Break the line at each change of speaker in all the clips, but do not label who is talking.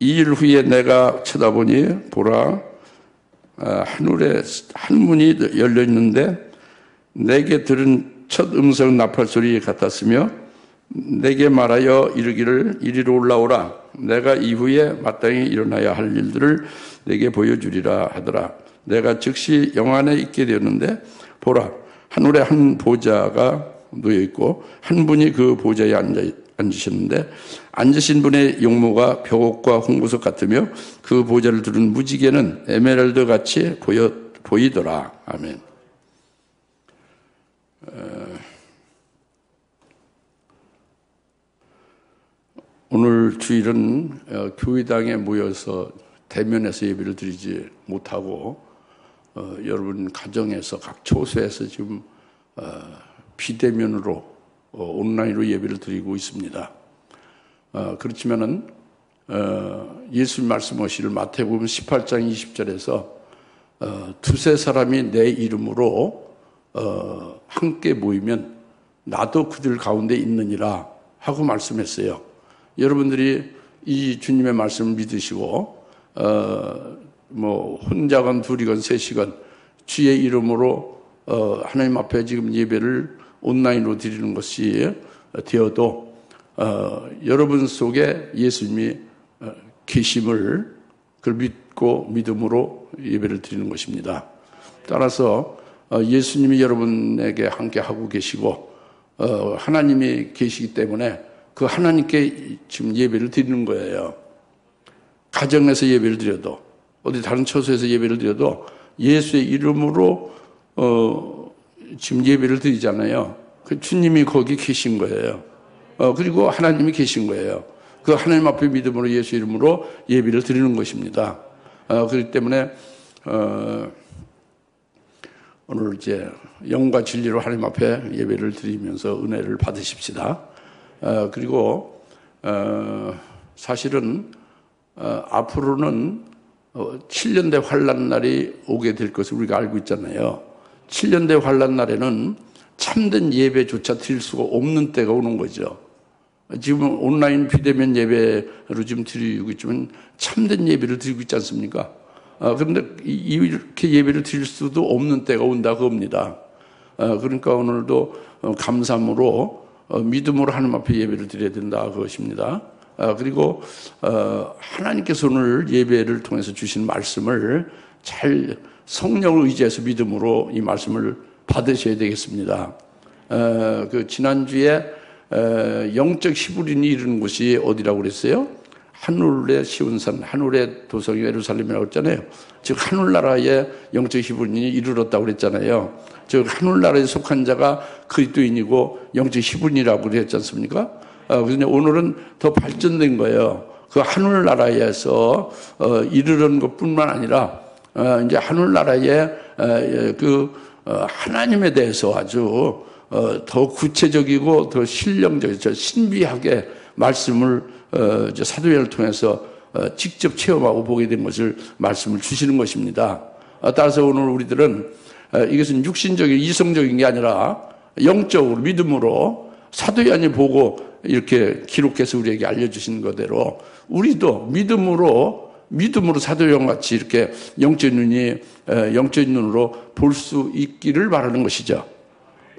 2일 후에 내가 쳐다보니 보라, 하늘에 한 문이 열려 있는데 내게 들은 첫 음성 나팔 소리 같았으며 내게 말하여 이르기를 이리로 올라오라. 내가 이후에 마땅히 일어나야 할 일들을 내게 보여주리라 하더라. 내가 즉시 영안에 있게 되었는데 보라, 하늘에 한 보좌가 놓여 있고 한 분이 그 보좌에 앉으셨는데 앉으신 분의 용모가 벽옥과 홍보석 같으며 그 보좌를 두른 무지개는 에메랄드 같이 보이더라. 아멘. 오늘 주일은 교회당에 모여서 대면에서 예배를 드리지 못하고 여러분 가정에서 각 초소에서 지금 비대면으로 온라인으로 예배를 드리고 있습니다. 그렇지만은 예수님 말씀하시를 마태복음 18장 20절에서 두세 사람이 내 이름으로 함께 모이면 나도 그들 가운데 있느니라 하고 말씀했어요. 여러분들이 이 주님의 말씀을 믿으시고 뭐 혼자건 둘이건 셋이건 주의 이름으로 하나님 앞에 지금 예배를 온라인으로 드리는 것이 되어도 여러분 속에 예수님이 계심을 그걸 믿고 믿음으로 예배를 드리는 것입니다. 따라서 예수님이 여러분에게 함께 하고 계시고 하나님이 계시기 때문에 그 하나님께 지금 예배를 드리는 거예요. 가정에서 예배를 드려도 어디 다른 처소에서 예배를 드려도 예수의 이름으로 지금 예배를 드리잖아요. 그 주님이 거기 계신 거예요. 그리고 하나님이 계신 거예요. 그 하나님 앞에 믿음으로 예수 이름으로 예배를 드리는 것입니다. 그렇기 때문에 오늘 이제 영과 진리로 하나님 앞에 예배를 드리면서 은혜를 받으십시다. 그리고 사실은 앞으로는 7년대 환란 날이 오게 될 것을 우리가 알고 있잖아요. 7년대 환란 날에는 참된 예배조차 드릴 수가 없는 때가 오는 거죠. 지금 온라인 비대면 예배로 지금 드리고 있지만 참된 예배를 드리고 있지 않습니까? 그런데 이렇게 예배를 드릴 수도 없는 때가 온다 그겁니다. 그러니까 오늘도 감사함으로 믿음으로 하나님 앞에 예배를 드려야 된다 그것입니다. 그리고 하나님께서 오늘 예배를 통해서 주신 말씀을 잘 성령을 의지해서 믿음으로 이 말씀을 받으셔야 되겠습니다. 그 지난주에 영적 히브리인이 이르는 곳이 어디라고 그랬어요? 하늘의 시온산, 하늘의 도성이 예루살렘이라고 했잖아요. 즉 하늘나라에 영적 히브리인이 이르렀다고 그랬잖아요. 즉 하늘나라에 속한 자가 그리스도인이고 영적 히브리인이라고 그랬지 않습니까? 그런데 오늘은 더 발전된 거예요. 그 하늘나라에서 이르는 것뿐만 아니라 이제 하늘나라에 그 하나님에 대해서 아주 더 구체적이고 더 신령적이죠. 신비하게 말씀을 사도행전을 통해서 직접 체험하고 보게 된 것을 말씀을 주시는 것입니다. 따라서 오늘 우리들은 이것은 육신적인 이성적인 게 아니라 영적으로 믿음으로 사도행전이 보고 이렇게 기록해서 우리에게 알려주신 거대로 우리도 믿음으로 사도행 같이 이렇게 영적인 눈으로 볼 수 있기를 바라는 것이죠.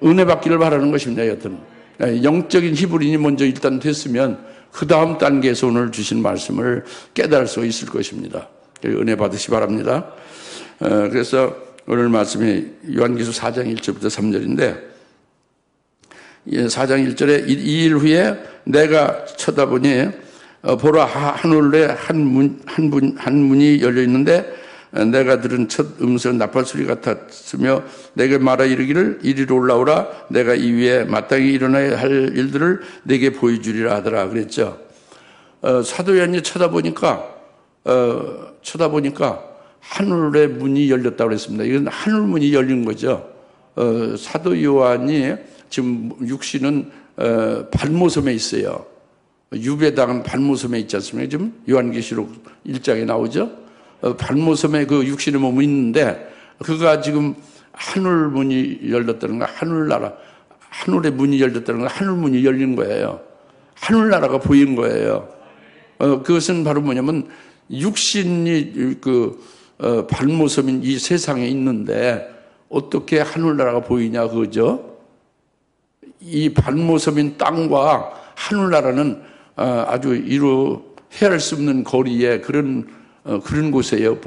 은혜 받기를 바라는 것입니다. 여튼 영적인 히브리인이 먼저 일단 됐으면 그 다음 단계에서 오늘 주신 말씀을 깨달을 수 있을 것입니다. 은혜 받으시 바랍니다. 그래서 오늘 말씀이 요한계시록 4장 1절부터 3절인데 4장 1절에 2일 후에 내가 쳐다보니 보라 하늘에 한 문이 열려 있는데 내가 들은 첫 음성 나팔 소리 같았으며 내게 말하 이르기를 이리로 올라오라. 내가 이 위에 마땅히 일어나야 할 일들을 내게 보여주리라 하더라 그랬죠. 사도행전이 쳐다보니까 하늘의 문이 열렸다고 그랬습니다. 이건 하늘 문이 열린 거죠. 사도 요한이 지금 육신은 발모섬에 있어요. 유배당은 발모섬에 있지 않습니까? 지금 요한계시록 1장에 나오죠. 발모섬에 그 육신의 몸이 있는데 그가 지금 하늘 문이 열렸다는 거, 하늘의 문이 열렸다는 거, 하늘 문이 열린 거예요. 하늘나라가 보인 거예요. 그것은 바로 뭐냐면 육신이 발모섬인 이 세상에 있는데 어떻게 하늘나라가 보이냐 그거죠. 이 발모섬인 땅과 하늘나라는 아주 헤아릴 수 없는 거리에 그런 곳이에요.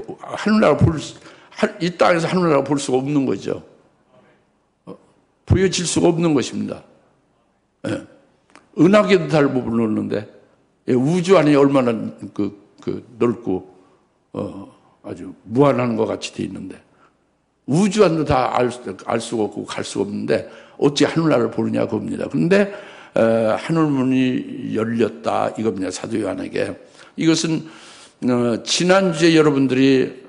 이 땅에서 하늘나라 볼 수가 없는 거죠. 보여질 수가 없는 것입니다. 예. 은하계도 잘 못 보는데 우주 안에 얼마나 넓고 아주 무한한 것 같이 돼 있는데 우주 안도 다 알 수가 없고 갈 수가 없는데 어찌 하늘나라를 보느냐 그겁니다. 그런데 하늘문이 열렸다 이겁니다. 사도 요한에게. 이것은 지난주에 여러분들이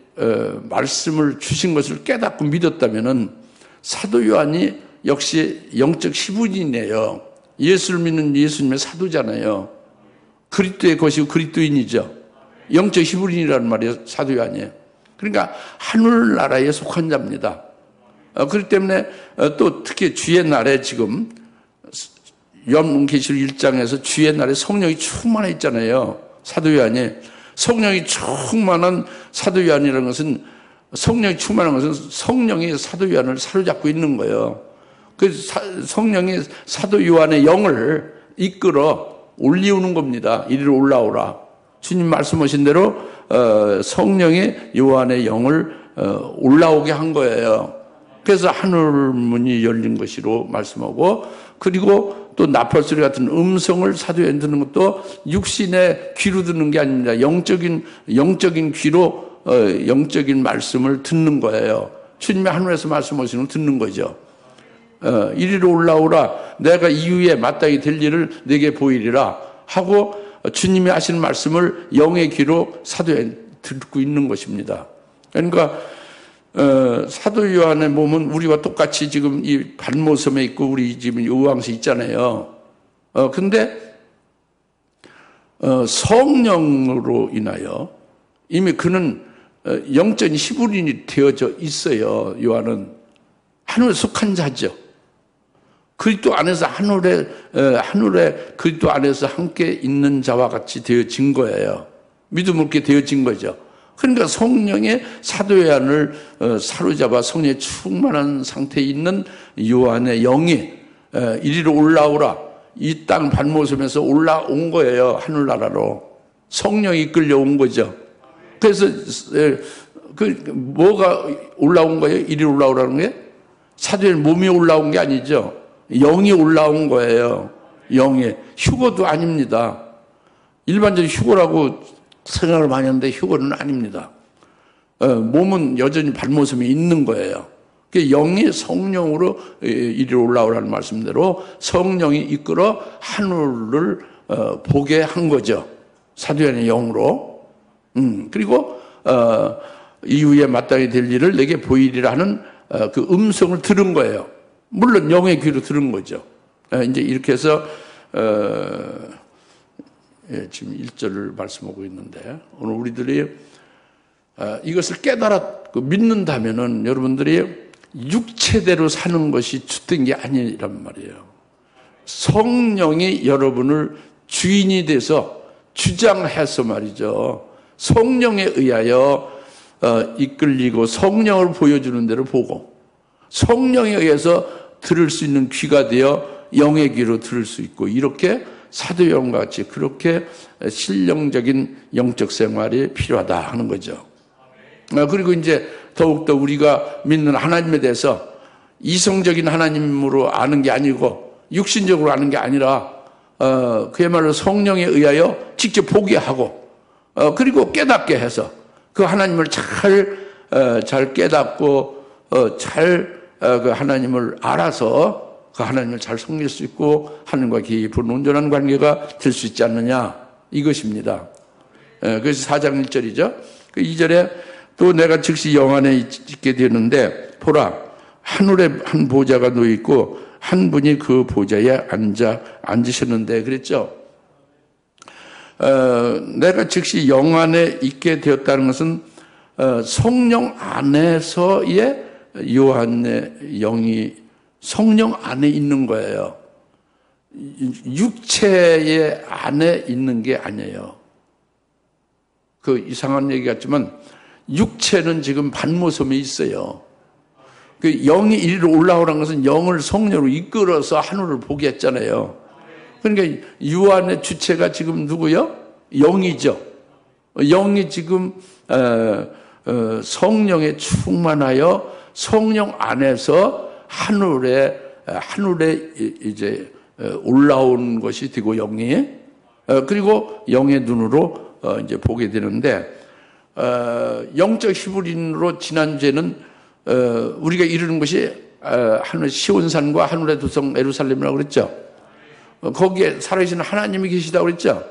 말씀을 주신 것을 깨닫고 믿었다면은 사도 요한이 역시 영적 시분이네요. 예수를 믿는 예수님의 사도잖아요. 그리스도의 것이고 그리스도인이죠. 영적 시분이라는 말이에요. 사도 요한이에요. 그러니까 하늘나라에 속한 자입니다. 그렇기 때문에 또 특히 주의 날에 지금 요한계시록 1장에서 주의 날에 성령이 충만해 있잖아요. 사도 요한이. 성령이 충만한 사도 요한이라는 것은 성령이 충만한 것은 성령이 사도 요한을 사로잡고 있는 거예요. 그 성령이 사도 요한의 영을 이끌어 올리우는 겁니다. 이리로 올라오라. 주님 말씀하신 대로 성령이 요한의 영을 올라오게 한 거예요. 그래서 하늘문이 열린 것이로 말씀하고 말씀하고 또 나팔소리 같은 음성을 사도 요한이 듣는 것도 육신의 귀로 듣는 게 아닙니다. 영적인 귀로 영적인 말씀을 듣는 거예요. 주님이 하늘에서 말씀하시는 걸 듣는 거죠. 이리로 올라오라. 내가 이후에 마땅히 될 일을 내게 보이리라 하고 주님이 하시는 말씀을 영의 귀로 사도 요한이 듣고 있는 것입니다. 그러니까 사도 요한의 몸은 우리와 똑같이 지금 이 발모섬에 있고 우리 지금 의왕시에 있잖아요. 근데 성령으로 인하여 이미 그는 영적인 시분이 되어져 있어요. 요한은 하늘에 속한 자죠. 그리스도 안에서 하늘에 그리스도 안에서 함께 있는 자와 같이 되어진 거예요. 믿음 없게 되어진 거죠. 그러니까 성령의 사도 요한을 사로잡아 성령에 충만한 상태에 있는 요한의 영이 이리로 올라오라. 이 땅 발모섬에서 올라온 거예요. 하늘나라로. 성령이 이끌려온 거죠. 그래서 뭐가 올라온 거예요? 이리로 올라오라는 게? 사도 요한 몸이 올라온 게 아니죠. 영이 올라온 거예요. 영이. 휴거도 아닙니다. 일반적인 휴거라고 생각을 많이 하는데 휴거는 아닙니다. 몸은 여전히 발모섬에 있는 거예요. 영이 성령으로 이리로 올라오라는 말씀대로 성령이 이끌어 하늘을 보게 한 거죠. 사도 요한의 영으로. 그리고 이후에 마땅히 될 일을 내게 보이리라 하는 그 음성을 들은 거예요. 물론 영의 귀로 들은 거죠. 이제 이렇게 해서 지금 1절을 말씀하고 있는데 오늘 우리들이 이것을 깨달았고 믿는다면은 여러분들이 육체대로 사는 것이 주된 게 아니란 말이에요. 성령이 여러분을 주인이 돼서 주장해서 말이죠. 성령에 의하여 이끌리고 성령을 보여주는 대로 보고 성령에 의해서 들을 수 있는 귀가 되어 영의 귀로 들을 수 있고 이렇게 사도 요한과 같이 그렇게 신령적인 영적 생활이 필요하다 하는 거죠. 그리고 이제 더욱더 우리가 믿는 하나님에 대해서 이성적인 하나님으로 아는 게 아니고 육신적으로 아는 게 아니라 그야말로 성령에 의하여 직접 보게 하고 그리고 깨닫게 해서 그 하나님을 잘 깨닫고 그 하나님을 알아서 그 하나님을 잘 섬길 수 있고 하나님과 깊은 온전한 관계가 될 수 있지 않느냐 이것입니다. 그래서 4장 1절이죠. 그 2절에 또 내가 즉시 영 안에 있게 되는데 보라 하늘에 한 보좌가 놓여 있고 한 분이 그 보좌에 앉으셨는데 그랬죠. 내가 즉시 영 안에 있게 되었다는 것은 성령 안에서의 요한의 영이 성령 안에 있는 거예요. 육체의 안에 있는 게 아니에요. 그 이상한 얘기 같지만 육체는 지금 반모섬에 있어요. 그 영이 이리로 올라오라는 것은 영을 성령으로 이끌어서 하늘을 보게 했잖아요. 그러니까 유한의 주체가 지금 누구요? 영이죠. 영이 지금 성령에 충만하여 성령 안에서 하늘에 이제 올라온 것이 되고 영이 그리고 영의 눈으로 이제 보게 되는데 영적 히브리인으로 지난주에는 우리가 이루는 것이 하늘 시온산과 하늘의 도성 예루살렘이라고 그랬죠. 거기에 살아계신 하나님이 계시다고 그랬죠.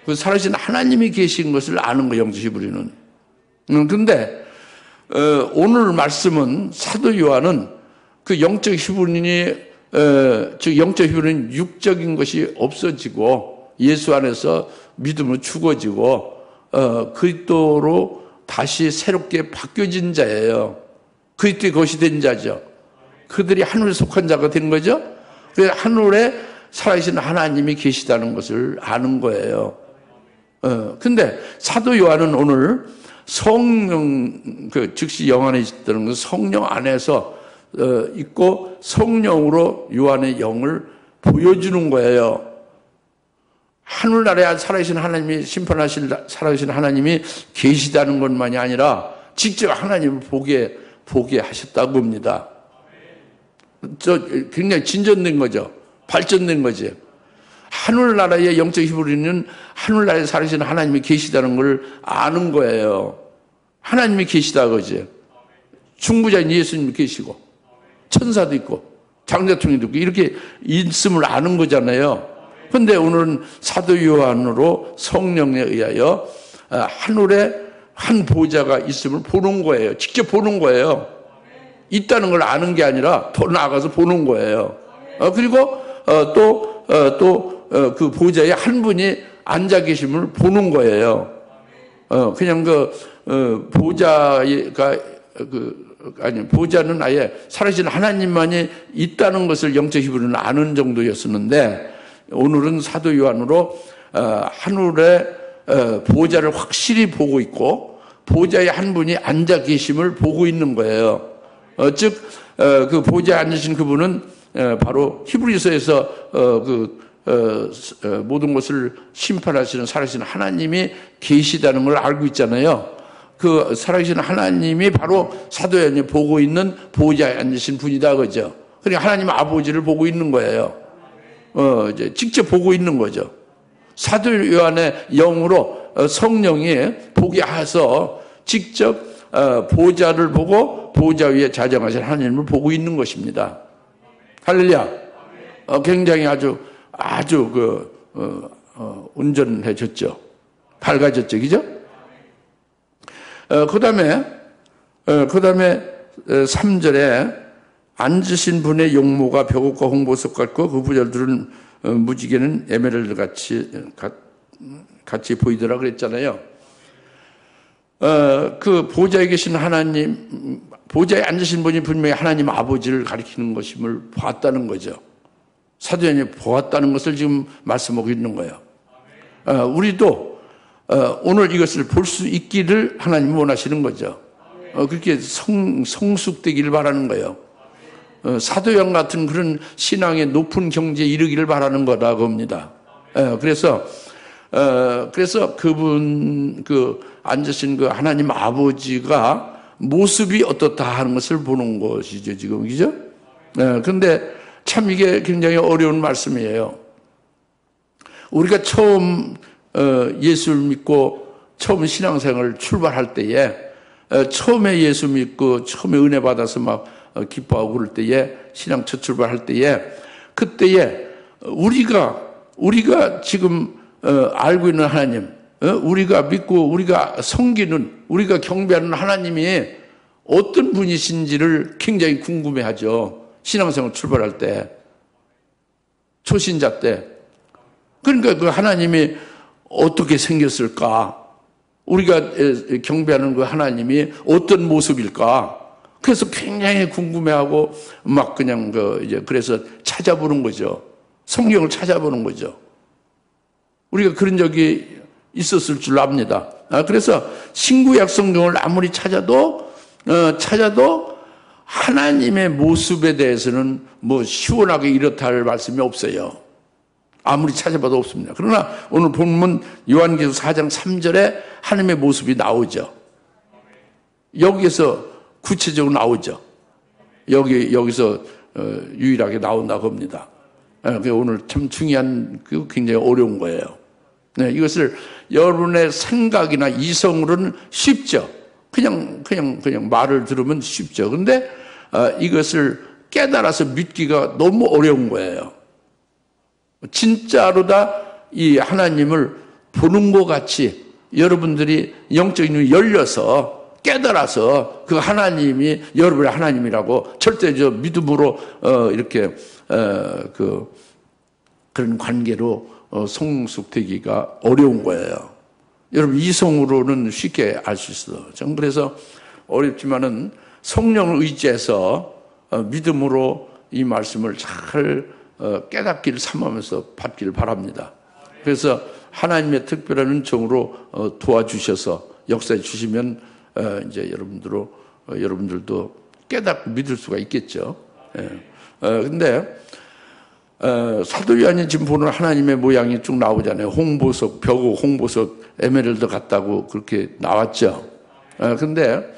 그 살아계신 하나님이 계신 것을 아는 거예요, 영적 히브리는. 그런데 오늘 말씀은 사도 요한은 그 영적 히브리인이 즉 영적 히브리는 육적인 것이 없어지고 예수 안에서 믿음으로 죽어지고 그리스도로 다시 새롭게 바뀌어진 자예요. 그리스도의 것이 된 자죠. 그들이 하늘에 속한 자가 된 거죠. 그래서 하늘에 살아계신 하나님이 계시다는 것을 아는 거예요. 근데 사도 요한은 오늘 성령, 즉시 영 안에 있다는 것은 성령 안에서 있고 성령으로 요한의 영을 보여주는 거예요. 하늘나라에 살아계신 하나님이 심판하실 살아계신 하나님이 계시다는 것만이 아니라 직접 하나님을 보게 하셨다고 합니다. 굉장히 진전된 거죠. 발전된 거지. 하늘나라의 영적 히브리는 하늘나라에 살아계신 하나님이 계시다는 걸 아는 거예요. 하나님이 계시다 그거지. 중보자인 예수님이 계시고 천사도 있고 장자통이도 있고 이렇게 있음을 아는 거잖아요. 그런데 오늘은 사도 요한으로 성령에 의하여 하늘에 한 보좌가 있음을 보는 거예요. 직접 보는 거예요. 있다는 걸 아는 게 아니라 더 나아가서 보는 거예요. 그리고 또 그 보좌에 한 분이 앉아 계심을 보는 거예요. 그냥 보좌는 아예 살아계신 하나님만이 있다는 것을 영적 히브리는 아는 정도였었는데 오늘은 사도 요한으로 하늘의 보좌를 확실히 보고 있고 보좌에 한 분이 앉아 계심을 보고 있는 거예요. 즉 그 보좌에 앉으신 그분은 바로 히브리서에서 모든 것을 심판하시는 살아계신 하나님이 계시다는 걸 알고 있잖아요. 그 살아계신 하나님이 바로 사도 요한이 보고 있는 보좌에 앉으신 분이다 그죠. 그러니까 하나님 아버지를 보고 있는 거예요. 이제 직접 보고 있는 거죠. 사도 요한의 영으로 성령이 보게 하셔서 직접 보좌를 보고 보좌 위에 자정하신 하나님을 보고 있는 것입니다. 할렐루야. 굉장히 아주 온전해졌죠. 밝아졌죠. 그죠? 그 다음에 3절에 앉으신 분의 용모가 벽옥과 홍보석 같고 그 부절들은 무지개는 에메랄드 같이 보이더라 그랬잖아요. 그 보좌에 계신 하나님, 보좌에 앉으신 분이 분명히 하나님 아버지를 가리키는 것임을 보았다는 거죠. 사도 요한이 보았다는 것을 지금 말씀하고 있는 거예요. 우리도 오늘 이것을 볼 수 있기를 하나님이 원하시는 거죠. 그렇게 성숙되기를 바라는 거예요. 사도 요한 같은 그런 신앙의 높은 경지에 이르기를 바라는 거라고 합니다. 그래서 그분 앉으신 그 하나님 아버지가 모습이 어떻다 하는 것을 보는 것이죠, 지금. 그죠? 그런데 참 이게 굉장히 어려운 말씀이에요. 우리가 처음 예수를 믿고 처음 신앙생활을 출발할 때에 처음에 예수 믿고 처음에 은혜 받아서 막 기뻐하고 그럴 때에 신앙 첫 출발할 때에 그때에 우리가 지금 알고 있는 하나님, 우리가 믿고 우리가 섬기는 우리가 경배하는 하나님이 어떤 분이신지를 굉장히 궁금해하죠. 신앙생활 출발할 때, 초신자 때. 그러니까 그 하나님이 어떻게 생겼을까? 우리가 경배하는 그 하나님이 어떤 모습일까? 그래서 굉장히 궁금해하고 막 그냥 그래서 찾아보는 거죠. 성경을 찾아보는 거죠. 우리가 그런 적이 있었을 줄 압니다. 그래서 신구약 성경을 아무리 찾아도 하나님의 모습에 대해서는 뭐 시원하게 이렇다 할 말씀이 없어요. 아무리 찾아봐도 없습니다. 그러나 오늘 본문 요한계시록 4장 3절에 하나님의 모습이 나오죠. 여기에서 구체적으로 나오죠. 여기서 유일하게 나온다고 합니다. 오늘 참 중요한, 굉장히 어려운 거예요. 네, 이것을 여러분의 생각이나 이성으로는 쉽죠. 그냥 말을 들으면 쉽죠. 근데 이것을 깨달아서 믿기가 너무 어려운 거예요. 진짜로다 이 하나님을 보는 것 같이 여러분들이 영적인 눈이 열려서 깨달아서 그 하나님이 여러분의 하나님이라고 절대적 믿음으로 이렇게 그런 관계로 성숙되기가 어려운 거예요. 여러분 이성으로는 쉽게 알 수 있어요. 전 그래서 어렵지만은 성령을 의지해서 믿음으로 이 말씀을 잘 깨닫기를 삼으면서 받기를 바랍니다. 그래서 하나님의 특별한 은총으로 도와주셔서 역사해 주시면 이제 여러분들도 깨닫고 믿을 수가 있겠죠. 근데 사도 요한이 지금 보는 하나님의 모양이 쭉 나오잖아요. 홍보석, 벽옥, 홍보석, 에메랄드 같다고 그렇게 나왔죠. 근데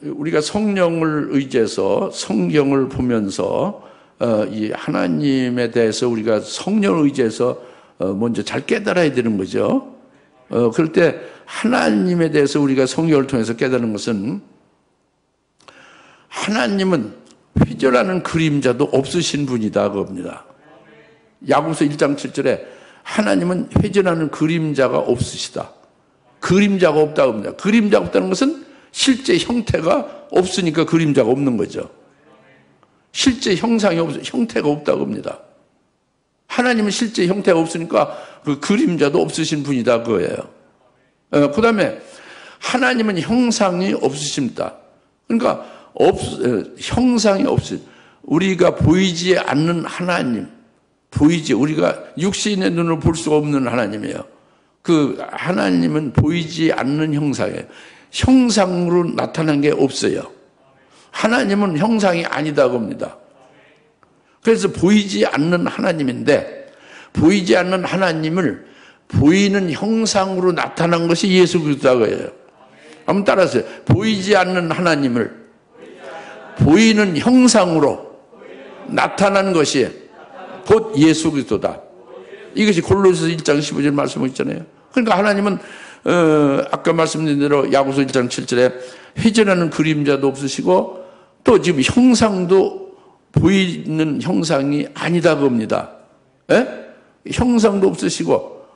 우리가 성령을 의지해서 성경을 보면서 이 하나님에 대해서 우리가 성령을 의지해서 먼저 잘 깨달아야 되는 거죠. 그럴 때 하나님에 대해서 우리가 성경을 통해서 깨닫는 것은 하나님은 회전하는 그림자도 없으신 분이다 그겁니다. 야고보서 1장 7절에 하나님은 회전하는 그림자가 없으시다. 그림자가 없다고 합니다. 그림자가 없다는 것은 실제 형태가 없으니까 그림자가 없는 거죠. 실제 형상이 형태가 없다고 합니다. 하나님은 실제 형태가 없으니까 그 그림자도 없으신 분이다 그거예요. 그 다음에 하나님은 형상이 없으십니다. 그러니까 형상이 없으. 우리가 보이지 않는 하나님, 우리가 육신의 눈으로 볼 수가 없는 하나님이에요. 그 하나님은 보이지 않는 형상이에요. 형상으로 나타난 게 없어요. 하나님은 형상이 아니다고 합니다. 그래서 보이지 않는 하나님인데 보이지 않는 하나님을 보이는 형상으로 나타난 것이 예수 그리스도라고 해요. 한번 따라하세요. 보이지 않는 하나님을 보이는 형상으로 나타난 것이 곧 예수 그리스도다. 이것이 골로새서 1장 15절 말씀하고 있잖아요. 그러니까 하나님은 아까 말씀드린 대로 야고보서 1장 7절에 회전하는 그림자도 없으시고 또 지금 형상도 보이는 형상이 아니다고 합니다. 형상도 없으시고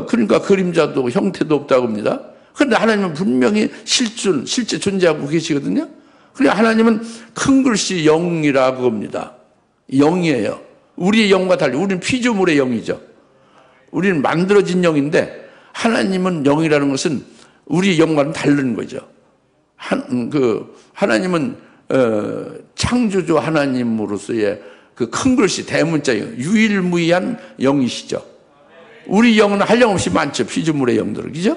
그러니까 그림자도 형태도 없다고 합니다. 그런데 하나님은 분명히 실제 존재하고 계시거든요. 그러니까 하나님은 큰 글씨 영이라고 합니다. 영이에요. 우리의 영과 달리 우리는 피조물의 영이죠. 우리는 만들어진 영인데 하나님은 영이라는 것은 우리의 영과는 다른 거죠. 하나님은 창조주 하나님으로서의 그 큰 글씨 대문자 영, 유일무이한 영이시죠. 우리 영은 한량없이 많죠. 피조물의 영들은. 그죠?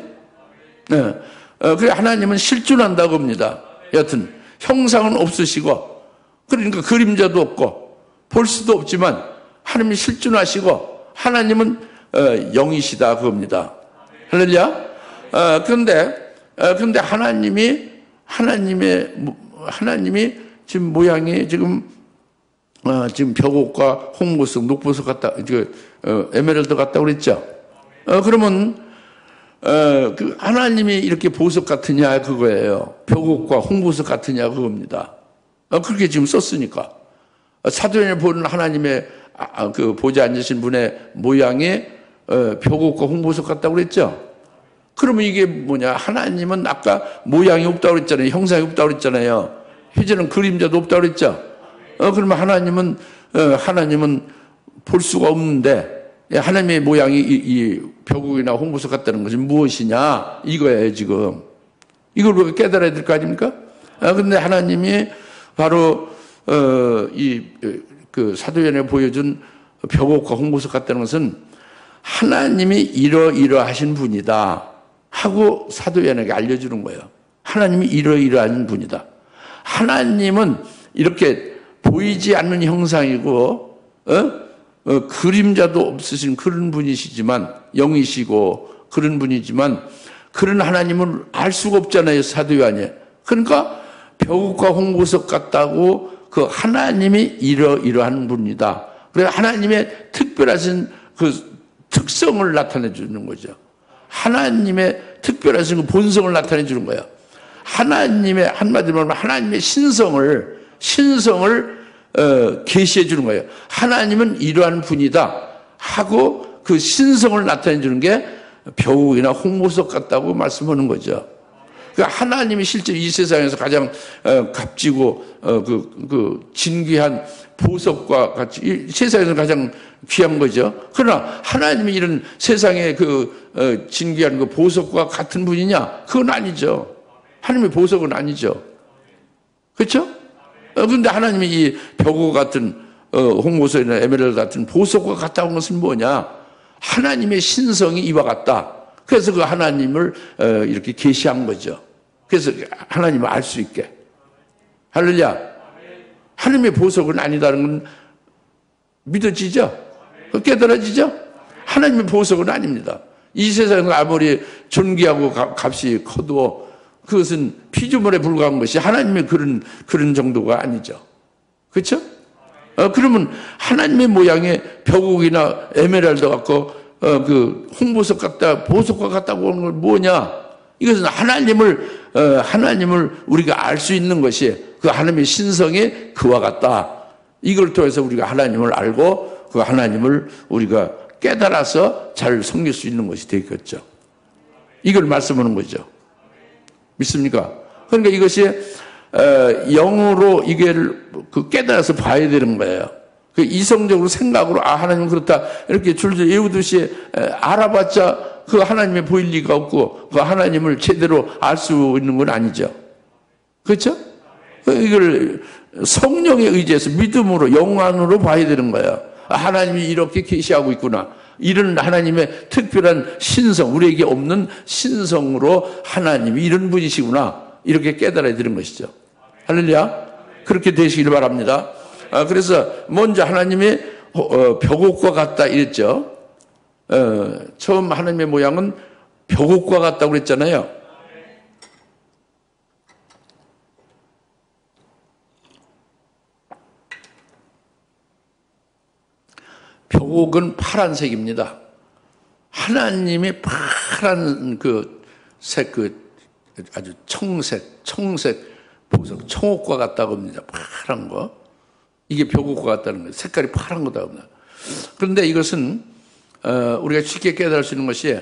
그래 하나님은 실존한다고 합니다. 여튼 형상은 없으시고 그러니까 그림자도 없고 볼 수도 없지만 하나님이 실존하시고 하나님은 영이시다 그겁니다. 할렐루야. 그런데 하나님이 지금 모양이 지금 벽옥과 홍보석, 녹보석 같다, 에메랄드 같다고 그랬죠. 그러면 그 하나님이 이렇게 보석 같으냐 그거예요. 벽옥과 홍보석 같으냐 그겁니다. 그렇게 지금 썼으니까 사도행에 보는 하나님의 그 보좌 앉으신 분의 모양이 벽옥과 홍보석 같다고 그랬죠. 그러면 이게 뭐냐? 하나님은 아까 모양이 없다고 그랬잖아요. 형상이 없다고 그랬잖아요. 회전은 그림자도 없다고 그랬죠. 그러면 하나님은 볼 수가 없는데 하나님의 모양이 이 벽옥이나 홍보석 같다는 것이 무엇이냐? 이거예요, 지금. 이걸 우리가 깨달아야 될 거 아닙니까? 근데 하나님이 바로 그 사도행에 보여준 벽옥과 홍보석 같다는 것은 하나님이 이러이러하신 분이다 하고 사도 요한에게 알려주는 거예요. 하나님이 이러이러한 분이다. 하나님은 이렇게 보이지 않는 형상이고 그림자도 없으신 그런 분이시지만, 영이시고 그런 분이지만 그런 하나님을 알 수가 없잖아요, 사도 요한이. 그러니까 벼국과 홍보석 같다고 그 하나님이 이러이러한 분이다. 그래서 하나님의 특별하신 그 특성을 나타내 주는 거죠. 하나님의 특별하신 그 본성을 나타내 주는 거예요. 하나님의, 한마디로 말하면 하나님의 신성을 계시해 주는 거예요. 하나님은 이러한 분이다 하고 그 신성을 나타내 주는 게 벼국이나 홍보석 같다고 말씀하는 거죠. 그러니까 하나님이 실제 이 세상에서 가장 값지고 그 진귀한 보석과 같이 이 세상에서 가장 귀한 거죠. 그러나 하나님이 이런 세상의 그 진귀한 그 보석과 같은 분이냐? 그건 아니죠. 하나님의 보석은 아니죠. 그렇죠? 그런데 하나님이 이 벼고 같은 홍보석이나 에메랄드 같은 보석과 같다는 것은 뭐냐? 하나님의 신성이 이와 같다. 그래서 그 하나님을 이렇게 계시한 거죠. 그래서 하나님을 알 수 있게. 할렐루야. 하나님의 보석은 아니다는 건 믿어지죠? 깨달아지죠? 하나님의 보석은 아닙니다. 이 세상은 아무리 존귀하고 값이 커도 그것은 피조물에 불과한 것이 하나님의 그런 정도가 아니죠. 그렇죠? 그러면 하나님의 모양의 벼국이나 에메랄드 같고 그 홍보석 같다, 보석과 같다고 하는 건 뭐냐? 이것은 하나님을 우리가 알 수 있는 것이 그 하나님의 신성이 그와 같다. 이걸 통해서 우리가 하나님을 알고 그 하나님을 우리가 깨달아서 잘 섬길 수 있는 것이 되겠죠. 이걸 말씀하는 거죠. 믿습니까? 그러니까 이것이 영으로 이걸 깨달아서 봐야 되는 거예요. 그 이성적으로 생각으로 하나님은 그렇다 이렇게 줄줄 외우듯이 알아봤자 그 하나님이 보일 리가 없고 그 하나님을 제대로 알 수 있는 건 아니죠. 그렇죠? 이걸 성령에 의지해서 믿음으로 영안으로 봐야 되는 거예요. 하나님이 이렇게 계시하고 있구나. 이런 하나님의 특별한 신성, 우리에게 없는 신성으로 하나님이 이런 분이시구나. 이렇게 깨달아야 되는 것이죠. 할렐루야. 그렇게 되시길 바랍니다. 그래서 먼저 하나님이 벼곡과 같다 이랬죠. 처음 하나님의 모양은 벼곡과 같다고 그랬잖아요. 벼곡은 파란색입니다. 하나님의 파란 그 색, 아주 청색 보석, 청옥과 같다고 합니다. 파란 거. 이게 벼곡과 같다는 거예요. 색깔이 파란 거다 합니다. 그런데 이것은 우리가 쉽게 깨달을 수 있는 것이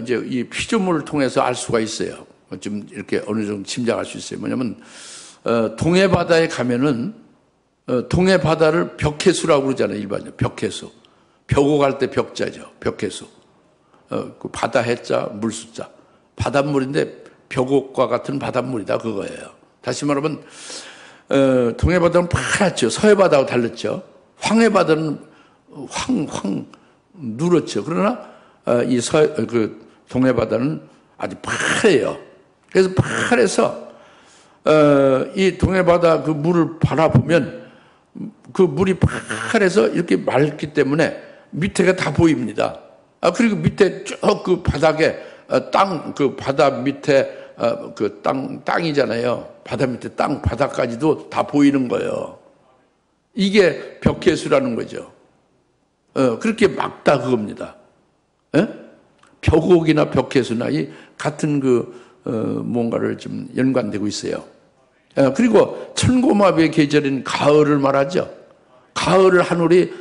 이제 이 피조물을 통해서 알 수가 있어요. 좀 이렇게 어느 정도 짐작할 수 있어요. 뭐냐면 동해 바다에 가면은 동해 바다를 벽해수라고 그러잖아요. 일반적으로 벽해수. 벼곡할 때 벽자죠. 벽해수. 그 바다 해자 물수자. 바닷물인데 벼곡과 같은 바닷물이다 그거예요. 다시 말하면 동해 바다는 파랗죠. 서해 바다하고 달랐죠. 황해 바다는 황 누렇죠. 그러나 그 동해 바다는 아주 파래요. 그래서 파래서 이 동해 바다 그 물을 바라보면 그 물이 파래서 이렇게 맑기 때문에 밑에가 다 보입니다. 그리고 밑에 쭉 그 바닥에 그 바다 밑에 그 땅이잖아요. 바다 밑에 바닥까지도 다 보이는 거예요. 이게 벽해수라는 거죠. 그렇게 막다 그겁니다. 벼곡이나 벽해수나 이 같은 뭔가를 좀 연관되고 있어요. 그리고 천고마비의 계절인 가을을 말하죠. 가을 하늘이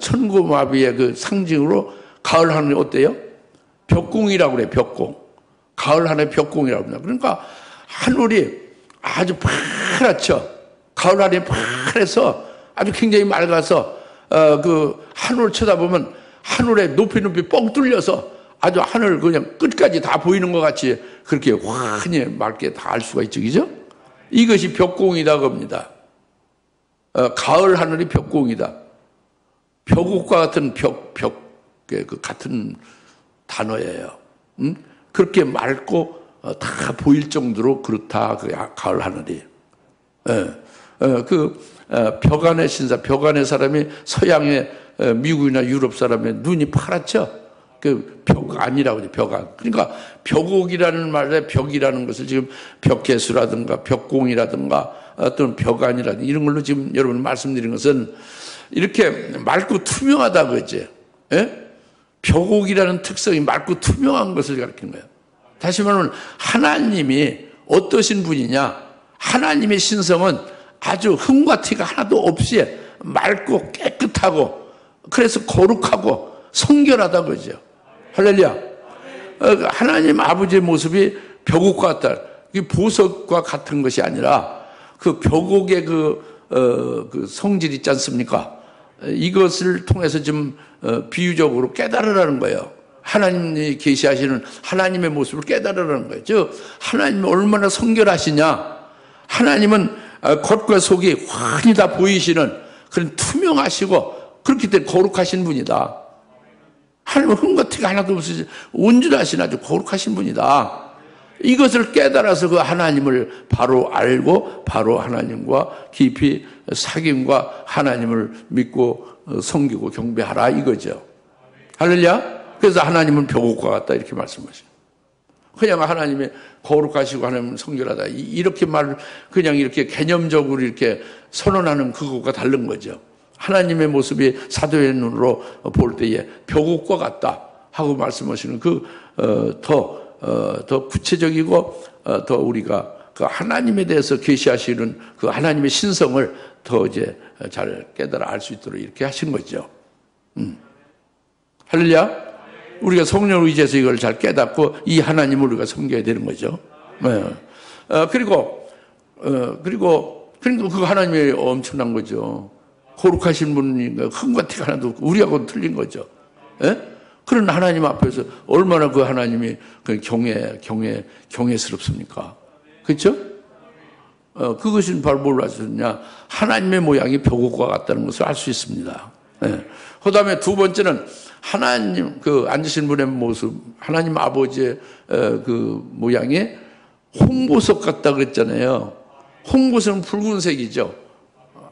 천고마비의 그 상징으로 가을 하늘이 어때요? 벽공이라고 그래요. 벽공. 가을 하늘의 벽공이라고 합니다. 그러니까 하늘이 아주 파랗죠. 가을 하늘이 파래서 아주 굉장히 맑아서 그 하늘을 쳐다보면 하늘에 높이 뻥 뚫려서 아주 하늘 그냥 끝까지 다 보이는 것 같이 그렇게 환히 맑게 다 알 수가 있죠. 그죠? 이것이 벽공이다 겁니다. 가을 하늘이 벽공이다. 벽옥과 같은 그 같은 단어예요. 그렇게 맑고 다 보일 정도로 그렇다. 그 가을 하늘이. 벽안의 신사, 벽안의 사람이 서양의 미국이나 유럽 사람의 눈이 파랗죠. 그 벽안이라고 하죠. 벽안. 그러니까 벽옥이라는 말에 벽이라는 것을 지금 벽개수라든가 벽공이라든가 어떤 벽안이라든가 이런 걸로 지금 여러분 말씀드린 것은 이렇게 맑고 투명하다 그랬지. 예? 벽옥이라는 특성이 맑고 투명한 것을 가리키는 거예요. 다시 말하면 하나님이 어떠신 분이냐? 하나님의 신성은 아주 흠과 티가 하나도 없이 맑고 깨끗하고 그래서 거룩하고 성결하다 그러죠. 할렐루야. 하나님 아버지의 모습이 벽옥과 같다. 이게 보석과 같은 것이 아니라 그 벽옥의 그 성질 있지 않습니까? 이것을 통해서 좀 비유적으로 깨달으라는 거예요. 하나님이 계시하시는 하나님의 모습을 깨달으라는 거예요. 즉 하나님이 얼마나 성결하시냐. 하나님은 겉과 속이 환히 다 보이시는 그런 투명하시고 그렇기 때문에 거룩하신 분이다. 하나님은 흠과 티가 하나도 없으시 온전하신 아주 거룩하신 분이다. 이것을 깨달아서 그 하나님을 바로 알고 바로 하나님과 깊이 사귐과 하나님을 믿고 섬기고 경배하라 이거죠. 할렐루야. 그래서 하나님은 벽옥과 같다 이렇게 말씀하셔요. 그냥 하나님이 거룩하시고 하나님은 성결하다 이렇게 그냥 이렇게 개념적으로 이렇게 선언하는 그것과 다른 거죠. 하나님의 모습이 사도의 눈으로 볼 때에 벽옥과 같다 하고 말씀하시는 더 구체적이고 더 우리가 그 하나님에 대해서 계시하시는 그 하나님의 신성을 더 이제 잘 깨달아 알 수 있도록 이렇게 하신 거죠. 할렐루야. 우리가 성령을 의지해서 이걸 잘 깨닫고 이 하나님을 우리가 섬겨야 되는 거죠. 그리고 그 하나님이 엄청난 거죠. 거룩하신 분이니까 흠과 티가 하나도 없고 우리하고는 틀린 거죠. 예? 그런 하나님 앞에서 얼마나 그 하나님이 경외스럽습니까? 그렇죠? 그것은 바로 뭘 아셨냐? 하나님의 모양이 벽옥과 같다는 것을 알 수 있습니다. 예. 그 다음에 두 번째는 하나님, 그 앉으신 분의 모습, 하나님 아버지의 그 모양이 홍보석 같다 그랬잖아요. 홍보석은 붉은색이죠.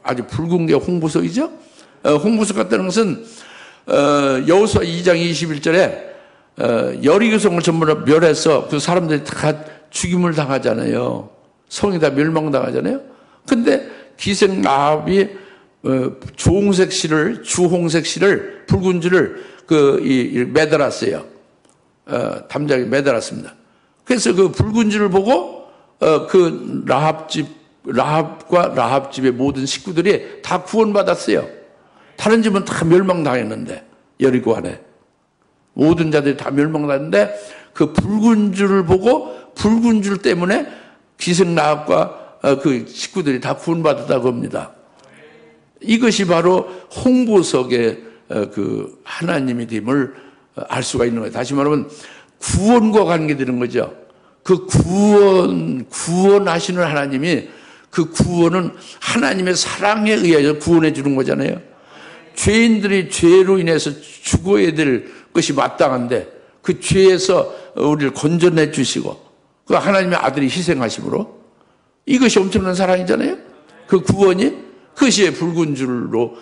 아주 붉은 게 홍보석이죠. 홍보석 같다는 것은 여호수아 2장 21절에 여리고성을 전부 다 멸해서 그 사람들이 다 죽임을 당하잖아요. 성이 다 멸망당하잖아요. 근데 기생 라합이 주홍색 실을 붉은 줄을 매달았어요. 담장에 매달았습니다. 그래서 그 붉은 줄을 보고 그 라합과 라합 집의 모든 식구들이 다 구원받았어요. 다른 집은 다 멸망당했는데 여리고 안에 모든 자들이 다 멸망당했는데 그 붉은 줄을 보고 붉은 줄 때문에 기생 라합과 그 식구들이 다 구원받았다고 합니다. 이것이 바로 홍보석의 그 하나님이 됨을 알 수가 있는 거예요. 다시 말하면 구원과 관계되는 거죠. 그 구원하시는 하나님이 그 구원은 하나님의 사랑에 의하여 구원해 주는 거잖아요. 죄인들이 죄로 인해서 죽어야 될 것이 마땅한데 그 죄에서 우리를 건져내 주시고 그 하나님의 아들이 희생하심으로 이것이 엄청난 사랑이잖아요. 그 구원이 그것이 붉은 줄로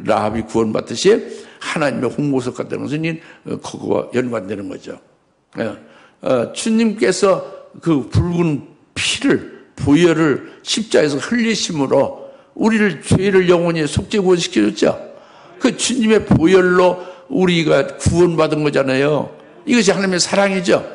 라합이 구원받듯이 하나님의 홍보석 같다는 것은 그거와 연관되는 거죠. 주님께서 그 붉은 피를 보혈을 십자에서 흘리심으로 우리를 죄를 영원히 속죄 구원시켜줬죠. 그 주님의 보혈로 우리가 구원받은 거잖아요. 이것이 하나님의 사랑이죠.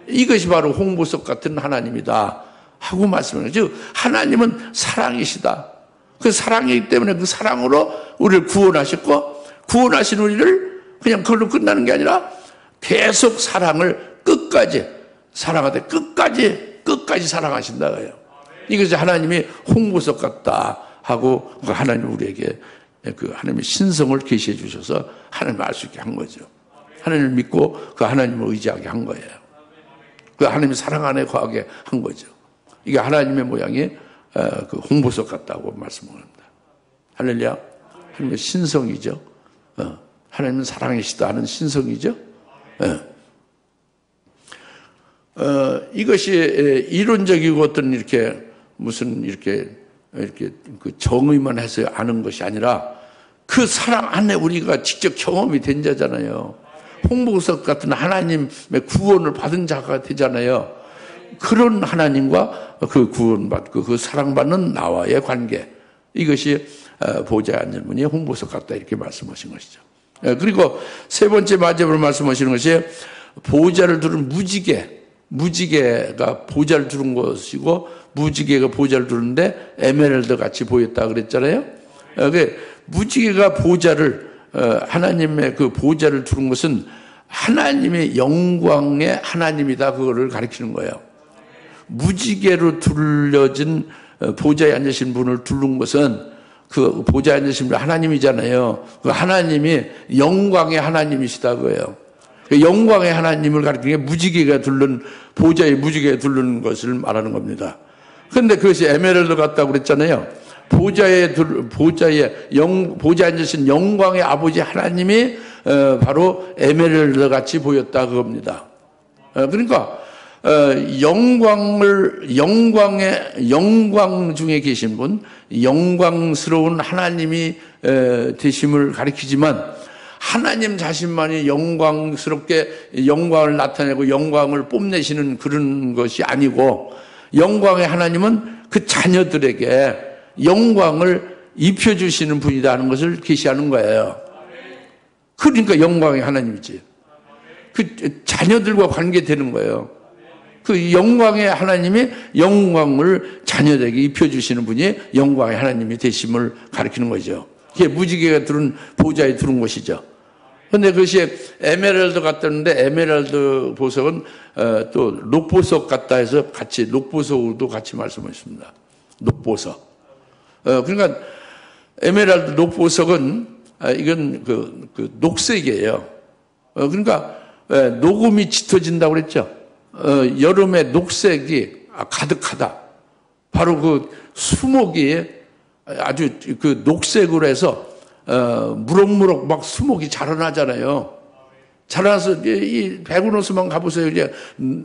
이것이 바로 홍보석 같은 하나님이다 하고 말씀하는 거죠. 하나님은 사랑이시다. 그 사랑이기 때문에 그 사랑으로 우리를 구원하셨고 구원하신 우리를 그냥 그걸로 끝나는 게 아니라 계속 사랑을 끝까지 사랑하되 끝까지 사랑하신다고요. 이것이 하나님이 홍보석 같다 하고 하나님 우리에게 그 하나님의 신성을 계시해 주셔서 하나님을 알 수 있게 한 거죠. 하나님을 믿고 그 하나님을 의지하게 한 거예요. 그 하나님의 사랑 안에 거하게 한 거죠. 이게 하나님의 모양이 그 홍보석 같다고 말씀을 합니다. 할렐루야. 하나님의 신성이죠. 하나님은 사랑이시다 하는 신성이죠. 예. 이것이 이론적이고 어떤 이렇게 무슨 이렇게 그 정의만 해서 아는 것이 아니라 그 사랑 안에 우리가 직접 경험이 된 자잖아요. 홍보석 같은 하나님의 구원을 받은 자가 되잖아요. 그런 하나님과 그 구원받고 그 사랑받는 나와의 관계, 이것이 보좌에 앉은 분이 홍보석 같다 이렇게 말씀하신 것이죠. 그리고 세 번째 마지막으로 말씀하시는 것이 보좌를 두른 무지개가 보좌를 두른 것이고 무지개가 보좌를 두른데 에메랄드 같이 보였다 그랬잖아요. 무지개가 보좌를 하나님의 그 보좌를 두른 것은 하나님의 영광의 하나님이다, 그거를 가리키는 거예요. 무지개로 둘러진 보좌에 앉으신 분을 두른 것은 그 보좌에 앉으신 분 하나님이잖아요. 그 하나님이 영광의 하나님이시다 그거예요. 영광의 하나님을 가리키는 게 무지개가 둘른 보좌에 무지개가 둘른 것을 말하는 겁니다. 그런데 그것이 에메랄드 같다고 그랬잖아요. 보좌에 앉으신 영광의 아버지 하나님이 바로 에메랄드 같이 보였다 그겁니다. 그러니까 영광 중에 계신 분, 영광스러운 하나님이 되심을 가리키지만 하나님 자신만이 영광스럽게 영광을 나타내고 영광을 뽐내시는 그런 것이 아니고, 영광의 하나님은 그 자녀들에게 영광을 입혀주시는 분이다 하는 것을 계시하는 거예요. 그러니까 영광의 하나님이지. 그 자녀들과 관계되는 거예요. 그 영광의 하나님이 영광을 자녀들에게 입혀주시는 분이 영광의 하나님이 되심을 가리키는 거죠. 그게 무지개가 두른 보좌에 두른 것이죠. 그런데 그것이 에메랄드 같다는데, 에메랄드 보석은 또 녹보석 같다 해서 같이 녹보석으로도 같이 말씀하셨습니다. 녹보석. 그러니까 에메랄드 녹보석은 이건 그 녹색이에요. 그러니까 녹음이 짙어진다고 그랬죠. 여름에 녹색이 가득하다. 바로 그 수목이 아주 그 녹색으로 해서 무럭무럭 막 수목이 자라나잖아요. 자라나서 이 백운호수만 가보세요. 이제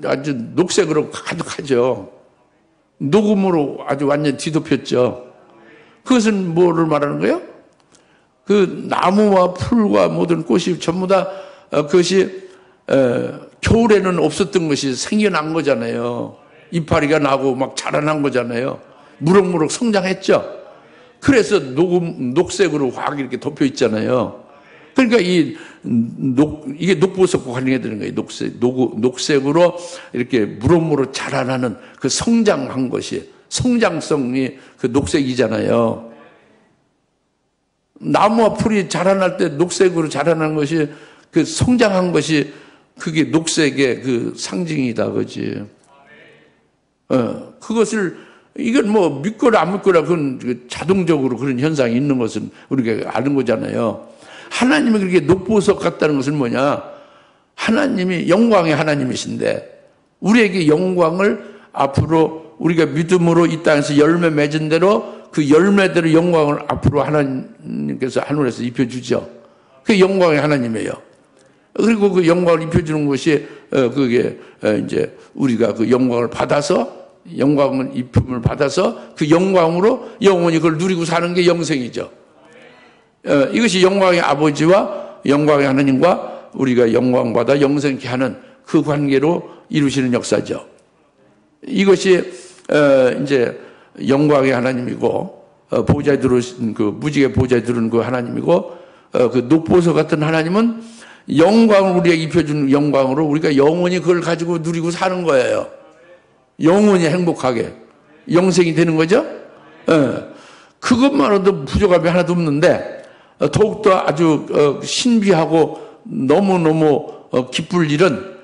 아주 녹색으로 가득하죠. 녹음으로 아주 완전 뒤덮였죠. 그것은 뭐를 말하는 거예요? 그 나무와 풀과 모든 꽃이 전부 다 그것이 겨울에는 없었던 것이 생겨난 거잖아요. 이파리가 나고 막 자라난 거잖아요. 무럭무럭 성장했죠. 그래서 녹색으로 확 이렇게 덮여 있잖아요. 그러니까 이게 녹보석과 관련되는 거예요. 녹색으로 이렇게 무럭무럭 자라나는 그 성장한 것이, 성장성이 그 녹색이잖아요. 나무와 풀이 자라날 때 녹색으로 자라나는 것이, 그 성장한 것이 그게 녹색의 그 상징이다, 그지? 그것을, 이건 뭐 믿거나 안 믿거나 그건 자동적으로 그런 현상이 있는 것은 우리가 아는 거잖아요. 하나님이 그렇게 녹보석 같다는 것은 뭐냐? 하나님이 영광의 하나님이신데 우리에게 영광을 앞으로 우리가 믿음으로 이 땅에서 열매 맺은 대로 그 열매대로 영광을 앞으로 하나님께서 하늘에서 입혀주죠. 그게 영광의 하나님이에요. 그리고 그 영광을 입혀주는 것이 그게 이제 우리가 그 영광을 받아서, 영광을 입힘을 받아서 그 영광으로 영원히 그걸 누리고 사는 게 영생이죠. 이것이 영광의 아버지와 영광의 하나님과 우리가 영광받아 영생케 하는 그 관계로 이루시는 역사죠. 이것이 이제 영광의 하나님이고, 보좌에 들어오신 그 무지개 보좌에 들은 그 하나님이고, 그 녹보석 같은 하나님은 영광을 우리에게 입혀주는 영광으로 우리가 영원히 그걸 가지고 누리고 사는 거예요. 영원히 행복하게 영생이 되는 거죠. 그것만으로도 부족함이 하나도 없는데 더욱더 아주 신비하고 너무너무 기쁠 일은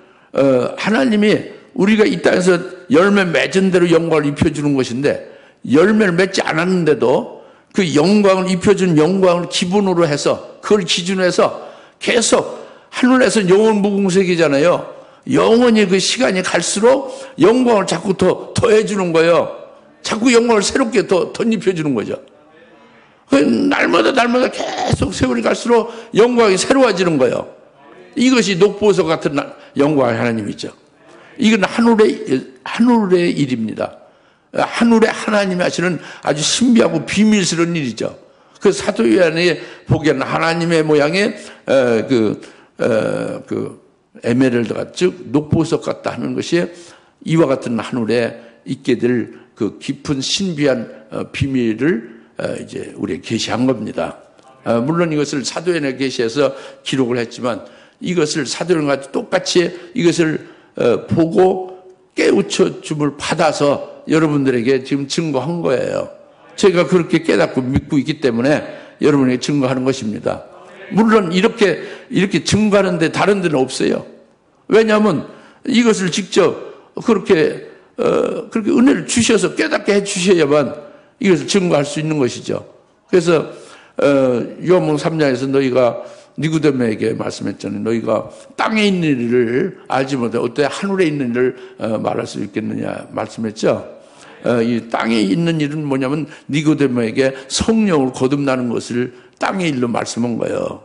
하나님이 우리가 이 땅에서 열매 맺은 대로 영광을 입혀주는 것인데, 열매를 맺지 않았는데도 그 영광을 입혀준 영광을 기본으로 해서, 그걸 기준으로 해서 계속 하늘에서 영원 무궁색이잖아요. 영원히 그 시간이 갈수록 영광을 자꾸 더해주는 거예요. 자꾸 영광을 새롭게 더 입혀주는 거죠. 날마다 계속 세월이 갈수록 영광이 새로워지는 거예요. 이것이 녹보석 같은 영광의 하나님이죠. 이건 하늘의 일입니다. 하늘의 하나님이 하시는 아주 신비하고 비밀스러운 일이죠. 그 사도 요한이 보기에는 하나님의 모양의 에메랄드가 즉 녹보석 같다 하는 것이 이와 같은 하늘에 있게 될 그 깊은 신비한 비밀을 이제 우리에게 계시한 겁니다. 물론 이것을 사도행전에 계시해서 기록을 했지만 이것을 사도행전과 똑같이 이것을 보고 깨우쳐 줌을 받아서 여러분들에게 지금 증거한 거예요. 제가 그렇게 깨닫고 믿고 있기 때문에 여러분에게 증거하는 것입니다. 물론 이렇게 증거하는데 다른 데는 없어요. 왜냐하면 이것을 직접 그렇게 은혜를 주셔서 깨닫게 해 주셔야만 이것을 증거할 수 있는 것이죠. 그래서 요한복음 3장에서 너희가 니고데모에게 말씀했잖아요. 너희가 땅에 있는 일을 알지 못해 어떻게 하늘에 있는 일을 말할 수 있겠느냐 말씀했죠. 이 땅에 있는 일은 뭐냐면 니고데모에게 성령을 거듭나는 것을 땅의 일로 말씀한 거예요.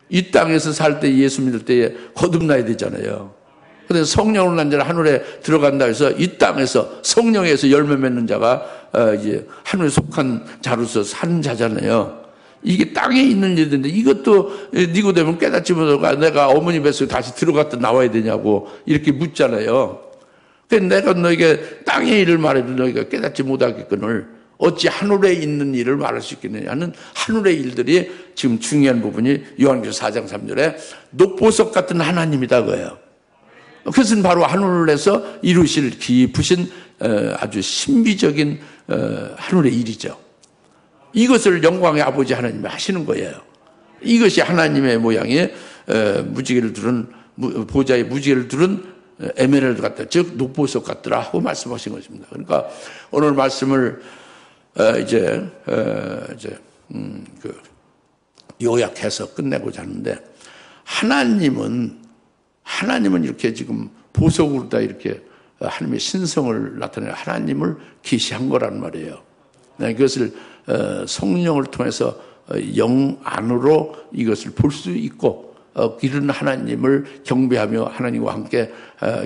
이 땅에서 살 때 예수 믿을 때에 거듭나야 되잖아요. 그런데 성령을 난 자는 하늘에 들어간다 해서 이 땅에서 성령에서 열매 맺는 자가 이제 하늘에 속한 자로서 사는 자잖아요. 이게 땅에 있는 일인데 이것도 니고데모는 깨닫지 못하고 내가 어머니 뱃속에 다시 들어갔다 나와야 되냐고 이렇게 묻잖아요. 그래서 내가 너에게 땅의 일을 말해도 너희가 깨닫지 못하겠거늘 어찌 하늘에 있는 일을 말할 수 있겠느냐 하는 하늘의 일들이 지금 중요한 부분이 요한계시록 4장 3절에 녹보석 같은 하나님이다 그예요. 그것은 바로 하늘에서 이루실 깊으신 아주 신비적인 하늘의 일이죠. 이것을 영광의 아버지 하나님이 하시는 거예요. 이것이 하나님의 모양의 무지개를 두른 보좌의 무지개를 두른 에메랄드 같다. 즉 녹보석 같더라 하고 말씀하신 것입니다. 그러니까 오늘 말씀을 요약해서 끝내고자 하는데 하나님은 이렇게 지금 보석으로 다 이렇게 하나님의 신성을 나타내는 하나님을 계시한 거란 말이에요. 그것을 성령을 통해서 영 안으로 이것을 볼 수 있고 이런 하나님을 경배하며 하나님과 함께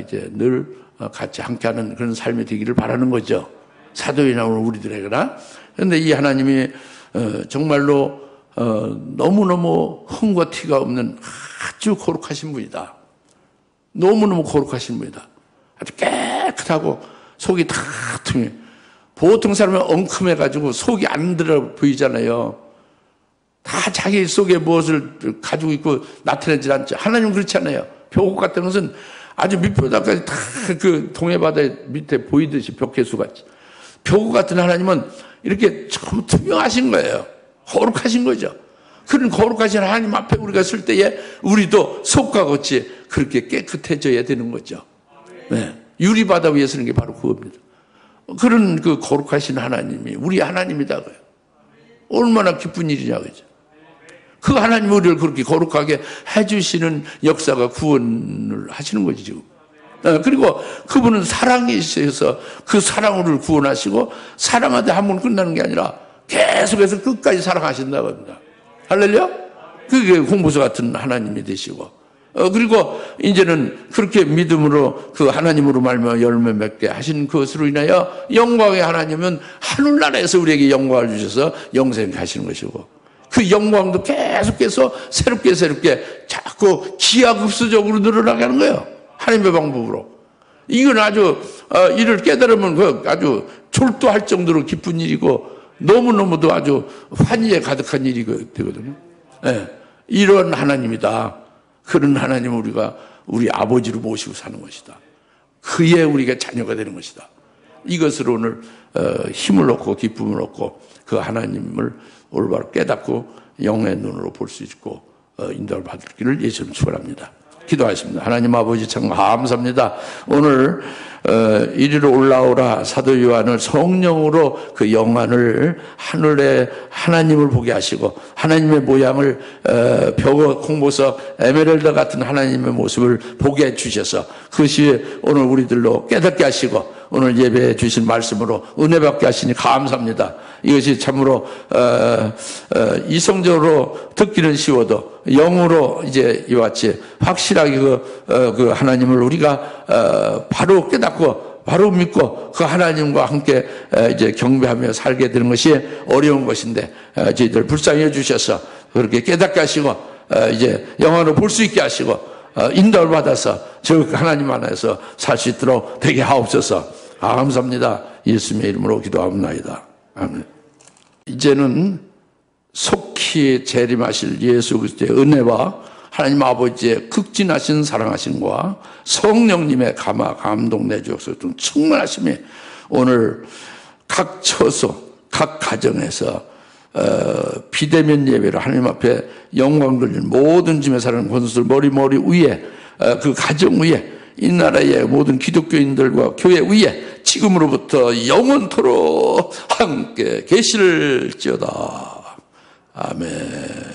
이제 늘 같이 함께하는 그런 삶이 되기를 바라는 거죠. 사도에 나오는 우리들에게나. 그런데 이 하나님이 정말로 너무너무 흠과 티가 없는 아주 거룩하신 분이다. 너무너무 거룩하신 분이다. 아주 깨끗하고 속이 다 퉁해. 보통 사람은 엉큼해가지고 속이 안 들어 보이잖아요. 다 자기 속에 무엇을 가지고 있고 나타내지 않죠. 하나님은 그렇지 않아요. 벽옥 같은 것은 아주 밑바닥까지 다 그 동해바다 밑에 보이듯이 벽계수같이. 벽옥 같은 하나님은 이렇게 참 투명하신 거예요. 거룩하신 거죠. 그런 거룩하신 하나님 앞에 우리가 설 때에 우리도 속과 같이 그렇게 깨끗해져야 되는 거죠. 네. 유리바다 위에 서는 게 바로 그겁니다. 그런 그 거룩하신 하나님이 우리 하나님이다. 얼마나 기쁜 일이냐, 그죠? 그 하나님이 우리를 그렇게 거룩하게 해주시는 역사가 구원을 하시는 거지, 지금. 그리고 그분은 사랑에 있어서 그 사랑으로 구원하시고 사랑하다 한 번 끝나는 게 아니라 계속해서 끝까지 사랑하신다고 합니다. 할렐루야? 그게 공보서 같은 하나님이 되시고. 그리고 이제는 그렇게 믿음으로 그 하나님으로 말미암아 열매 맺게 하신 것으로 인하여 영광의 하나님은 하늘나라에서 우리에게 영광을 주셔서 영생케 하시는 것이고 그 영광도 계속해서 새롭게 자꾸 기하급수적으로 늘어나게 하는 거예요. 하나님의 방법으로. 이건 아주 이를 깨달으면 그 아주 졸도할 정도로 기쁜 일이고 너무너무도 아주 환희에 가득한 일이 되거든요. 네. 이런 하나님이다. 그런 하나님을 우리가 우리 아버지로 모시고 사는 것이다. 그의 우리가 자녀가 되는 것이다. 이것으로 오늘 힘을 얻고 기쁨을 얻고 그 하나님을 올바로 깨닫고 영의 눈으로 볼 수 있고 인도를 받을 길을 예수님 축원합니다. 기도하겠습니다. 하나님 아버지 참 감사합니다. 오늘 이리로 올라오라 사도 요한을 성령으로 그 영안을 하늘에 하나님을 보게 하시고 하나님의 모양을 벽 홍보석 에메랄드 같은 하나님의 모습을 보게 해주셔서 그것이 오늘 우리들로 깨닫게 하시고 오늘 예배해 주신 말씀으로 은혜 받게 하시니 감사합니다. 이것이 참으로 이성적으로 듣기는 쉬워도 영으로 이제 이와 같이 확실하게 그 하나님을 우리가 바로 깨닫고 바로 믿고 그 하나님과 함께 이제 경배하며 살게 되는 것이 어려운 것인데 저희들 불쌍히 해주셔서 그렇게 깨닫게 하시고 이제 영원으로 볼 수 있게 하시고 인도를 받아서 저 하나님 안에서 살 수 있도록 되게 하옵소서. 감사합니다. 예수님의 이름으로 기도합니다. 아멘. 이제는 속히 재림하실 예수 그리스도의 은혜와 하나님 아버지의 극진하신 사랑하심과 성령님의 감동 내주옵소서 충만하심이 오늘 각 처소, 각 가정에서 비대면 예배를 하나님 앞에 영광 돌리는 모든 짐에 사는 권수들 머리 위에 그 가정 위에 이 나라의 모든 기독교인들과 교회 위에 지금으로부터 영원토록 함께 계실지어다. 아멘.